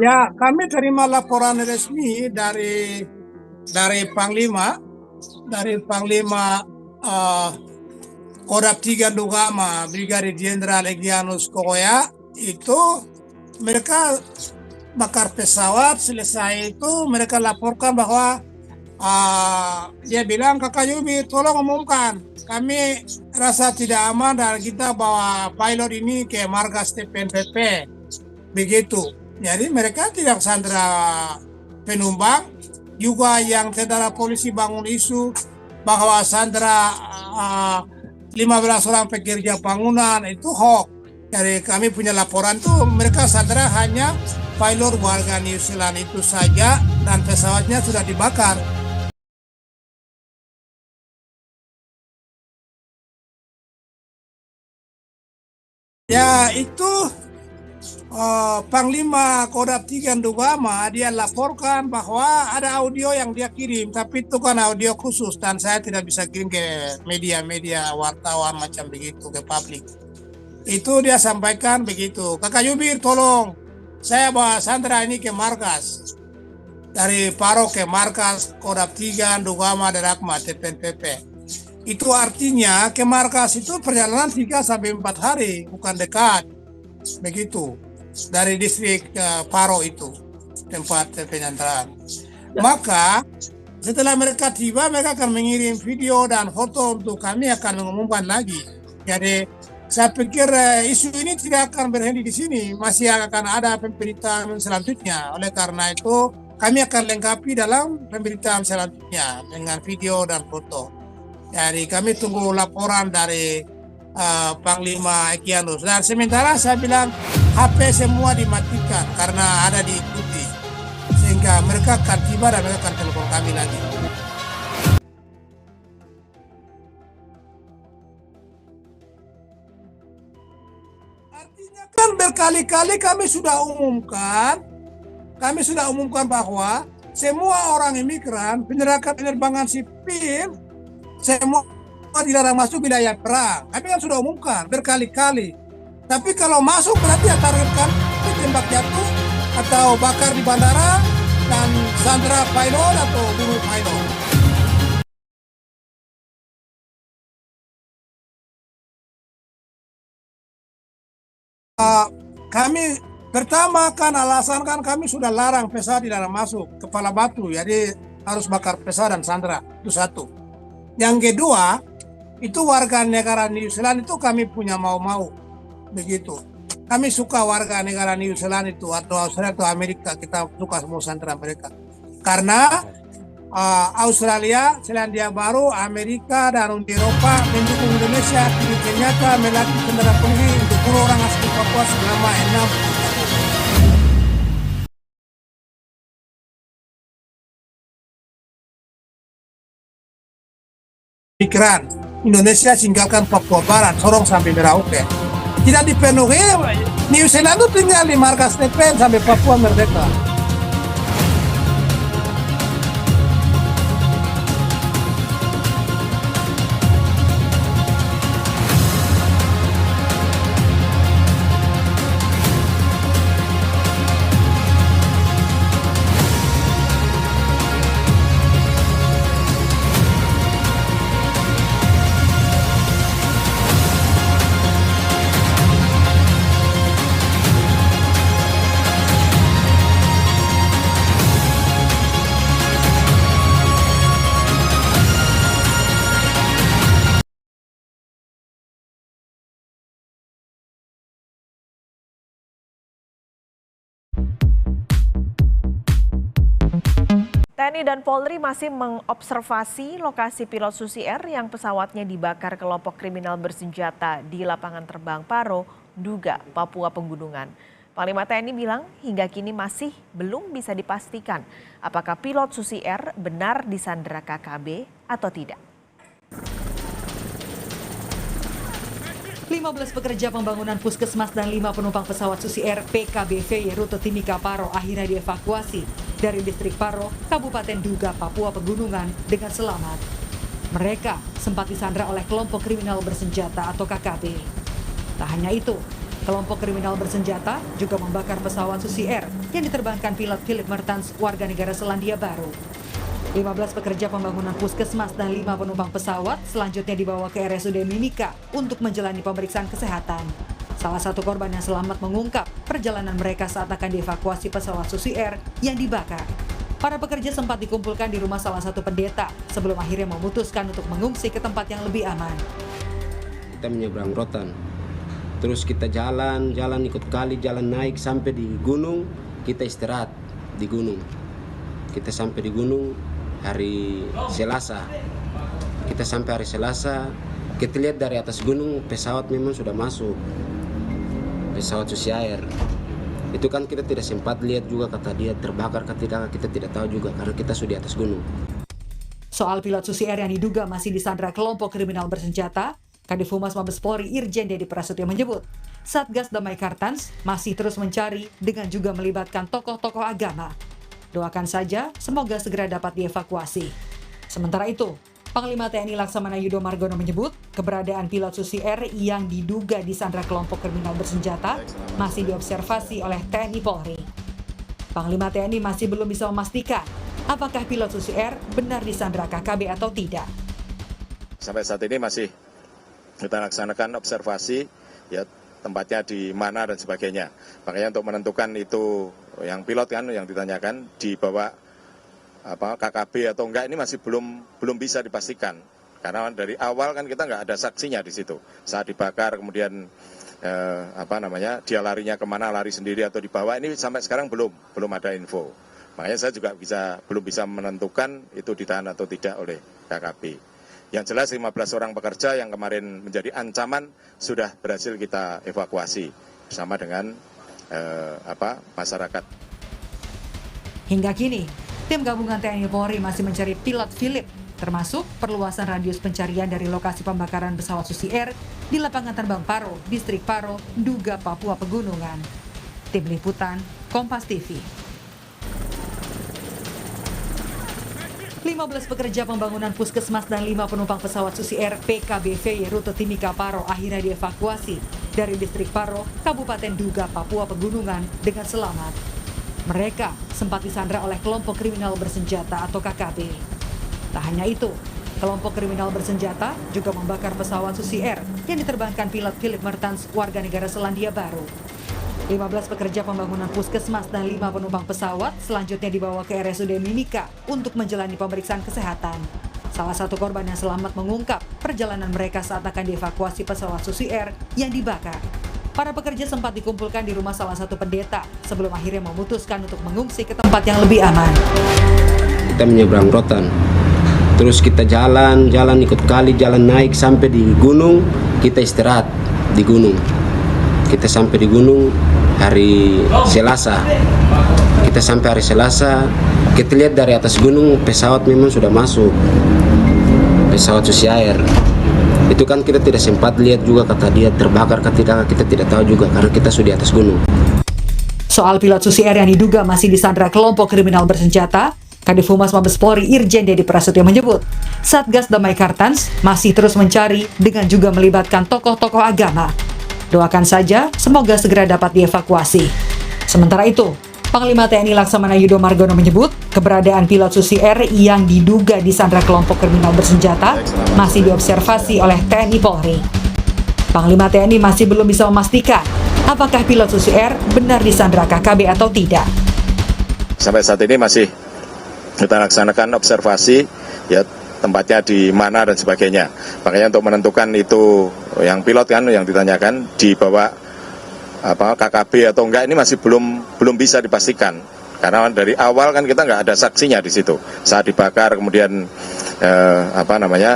Ya, kami terima laporan resmi dari Panglima, eh, Kodam 3 Dugama, Brigadir Jenderal Egyanus Kokoya. Itu mereka bakar pesawat, selesai itu mereka laporkan bahwa dia bilang, Kakak Yubi tolong umumkan, kami rasa tidak aman dan kita bawa pilot ini ke markas TPNPP. Begitu. Jadi mereka tidak sandera penumpang, juga yang tentara polisi bangun isu bahwa sandera 15 orang pekerja bangunan itu hoax. Jadi kami punya laporan tuh mereka sandera hanya pilot warga New Zealand itu saja dan pesawatnya sudah dibakar. Ya itu Panglima Kodam 3 Dugama dia laporkan bahwa ada audio yang dia kirim, tapi itu kan audio khusus dan saya tidak bisa kirim ke media-media wartawan macam begitu ke publik. Itu dia sampaikan begitu, Kakak Yubir tolong saya bawa sandera ini ke markas, dari Paro ke markas Kodam 3 Dugama Derakma TPNPP. Itu artinya ke markas itu perjalanan 3-4 hari, bukan dekat. Begitu. Dari distrik Paro itu, tempat penyanderaan. Maka setelah mereka tiba, mereka akan mengirim video dan foto untuk kami akan mengumumkan lagi. Jadi saya pikir isu ini tidak akan berhenti di sini, masih akan ada pemberitaan selanjutnya. Oleh karena itu kami akan lengkapi dalam pemberitaan selanjutnya dengan video dan foto. Jadi kami tunggu laporan dari Panglima Egyanus. Dan sementara saya bilang HP semua dimatikan karena ada diikuti, sehingga mereka akan tiba dan mereka akan telepon kami lagi. Artinya kan berkali-kali kami sudah umumkan bahwa semua orang imigran penerbangan sipil semua dilarang masuk wilayah perang. Kami kan sudah umumkan berkali-kali. Tapi kalau masuk berarti targetkan tembak jatuh atau bakar di bandara dan sandera pilot atau bunuh pilot. Kami pertama kan alasan kan kami sudah larang pesawat dilarang masuk kepala batu, jadi harus bakar pesawat dan sandera, itu satu. Yang kedua, itu warga negara New Zealand itu kami punya mau-mau begitu. Kami suka warga negara New Zealand itu atau Australia atau Amerika, kita suka semua sandera mereka. Karena Australia, Selandia Baru, Amerika dan Uni Eropa mendukung Indonesia dengan nyata melatih tentara polisi untuk bunuh orang asli Papua selama 6 pikiran Indonesia tinggalkan Papua Barat, Sorong sampai Merauke. Tidak dipenuhi, New Zealand itu tinggal di markas TPN sampai Papua merdeka. TNI dan Polri masih mengobservasi lokasi pilot Susi Air yang pesawatnya dibakar kelompok kriminal bersenjata di lapangan terbang Paro, Duga, Papua Pegunungan. Panglima TNI bilang hingga kini masih belum bisa dipastikan apakah pilot Susi Air benar disandera KKB atau tidak. 15 pekerja pembangunan puskesmas dan 5 penumpang pesawat Susi Air PKBV rute Timika Paro akhirnya dievakuasi dari distrik Paro, Kabupaten Duga, Papua Pegunungan dengan selamat. Mereka sempat disandra oleh kelompok kriminal bersenjata atau KKB. Tak hanya itu, Kelompok kriminal bersenjata juga membakar pesawat Susi Air yang diterbangkan pilot Philip Mertens, warga negara Selandia Baru. 15 pekerja pembangunan puskesmas dan 5 penumpang pesawat selanjutnya dibawa ke RSUD Mimika untuk menjalani pemeriksaan kesehatan. Salah satu korban yang selamat mengungkap perjalanan mereka saat akan dievakuasi pesawat Susi Air yang dibakar. Para pekerja sempat dikumpulkan di rumah salah satu pendeta sebelum akhirnya memutuskan untuk mengungsi ke tempat yang lebih aman. Kita menyeberang rotan, terus kita jalan ikut kali, jalan naik sampai di gunung, kita istirahat di gunung. Kita sampai di gunung hari Selasa. Kita sampai hari Selasa, kita lihat dari atas gunung pesawat memang sudah masuk. Pesawat Susi Air. Itu kan kita tidak sempat lihat juga, kata dia terbakar ketika kita tidak tahu juga karena kita sudah di atas gunung. Soal pilot Susi Air yang diduga masih disandra kelompok kriminal bersenjata, Kadif Humas Mabes Polri Irjen Dedi Prasetyo menyebut, Satgas Damai Kartans masih terus mencari dengan juga melibatkan tokoh-tokoh agama. Doakan saja semoga segera dapat dievakuasi. Sementara itu, Panglima TNI Laksamana Yudo Margono menyebut keberadaan pilot Susi Air yang diduga disandra kelompok kriminal bersenjata masih diobservasi oleh TNI Polri. Panglima TNI masih belum bisa memastikan apakah pilot Susi Air benar disandra KKB atau tidak. Sampai saat ini masih kita laksanakan observasi, ya tempatnya di mana dan sebagainya. Makanya untuk menentukan itu yang pilot kan yang ditanyakan dibawa KKB atau enggak ini masih belum bisa dipastikan. Karena dari awal kan kita nggak ada saksinya di situ. Saat dibakar kemudian dia larinya kemana, lari sendiri atau dibawa, ini sampai sekarang belum ada info. Makanya saya juga belum bisa menentukan itu ditahan atau tidak oleh KKB. Yang jelas 15 orang pekerja yang kemarin menjadi ancaman sudah berhasil kita evakuasi bersama dengan masyarakat. Hingga kini, tim gabungan TNI Polri masih mencari pilot Philip, termasuk perluasan radius pencarian dari lokasi pembakaran pesawat Susi Air di lapangan terbang Paro, distrik Paro, Nduga, Papua Pegunungan. Tim Liputan, Kompas TV. 15 pekerja pembangunan puskesmas dan 5 penumpang pesawat Susi Air PKBVY rute Timika Paro akhirnya dievakuasi dari distrik Paro, Kabupaten Nduga, Papua Pegunungan dengan selamat. Mereka sempat disandra oleh kelompok kriminal bersenjata atau KKB. Tak hanya itu, kelompok kriminal bersenjata juga membakar pesawat Susi Air yang diterbangkan pilot Philip Mertens, warga negara Selandia Baru. 15 pekerja pembangunan puskesmas dan 5 penumpang pesawat selanjutnya dibawa ke RSUD Mimika untuk menjalani pemeriksaan kesehatan. Salah satu korban yang selamat mengungkap perjalanan mereka saat akan dievakuasi pesawat Susi Air yang dibakar. Para pekerja sempat dikumpulkan di rumah salah satu pendeta sebelum akhirnya memutuskan untuk mengungsi ke tempat yang lebih aman. Kita menyeberang rotan, terus kita jalan ikut kali, jalan naik sampai di gunung, kita istirahat di gunung. Kita sampai di gunung hari Selasa. Kita sampai hari Selasa, kita lihat dari atas gunung pesawat memang sudah masuk. Pesawat Susi Air. Itu kan kita tidak sempat lihat juga, kata dia terbakar ketika kita tidak tahu juga karena kita sudah di atas gunung. Soal pilot Susi Air yang diduga masih disandra kelompok kriminal bersenjata, Kadif Humas Mabes Polri Irjen Dedi Prasetyo menyebut, Satgas Damai Kartans masih terus mencari dengan juga melibatkan tokoh-tokoh agama. Doakan saja semoga segera dapat dievakuasi. Sementara itu, Panglima TNI Laksamana Yudo Margono menyebut keberadaan pilot Susi Air yang diduga disandra kelompok kriminal bersenjata masih diobservasi oleh TNI Polri. Panglima TNI masih belum bisa memastikan apakah pilot Susi Air benar disandra KKB atau tidak. Sampai saat ini masih kita laksanakan observasi, ya tempatnya di mana dan sebagainya. Makanya untuk menentukan itu yang pilot kan yang ditanyakan dibawa KKB atau enggak ini masih belum bisa dipastikan. Karena dari awal kan kita nggak ada saksinya di situ. Saat dibakar kemudian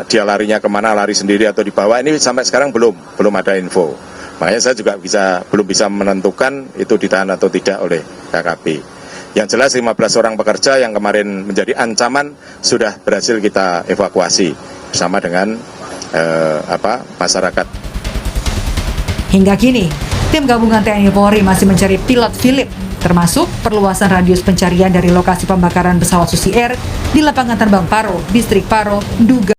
dia larinya kemana, lari sendiri atau dibawa, ini sampai sekarang belum ada info. Makanya saya juga belum bisa menentukan itu ditahan atau tidak oleh KKB. Yang jelas 15 orang pekerja yang kemarin menjadi ancaman sudah berhasil kita evakuasi bersama dengan masyarakat. Hingga kini, tim gabungan TNI Polri masih mencari pilot Philip, termasuk perluasan radius pencarian dari lokasi pembakaran pesawat Susi Air di lapangan terbang Paro, distrik Paro, Nduga.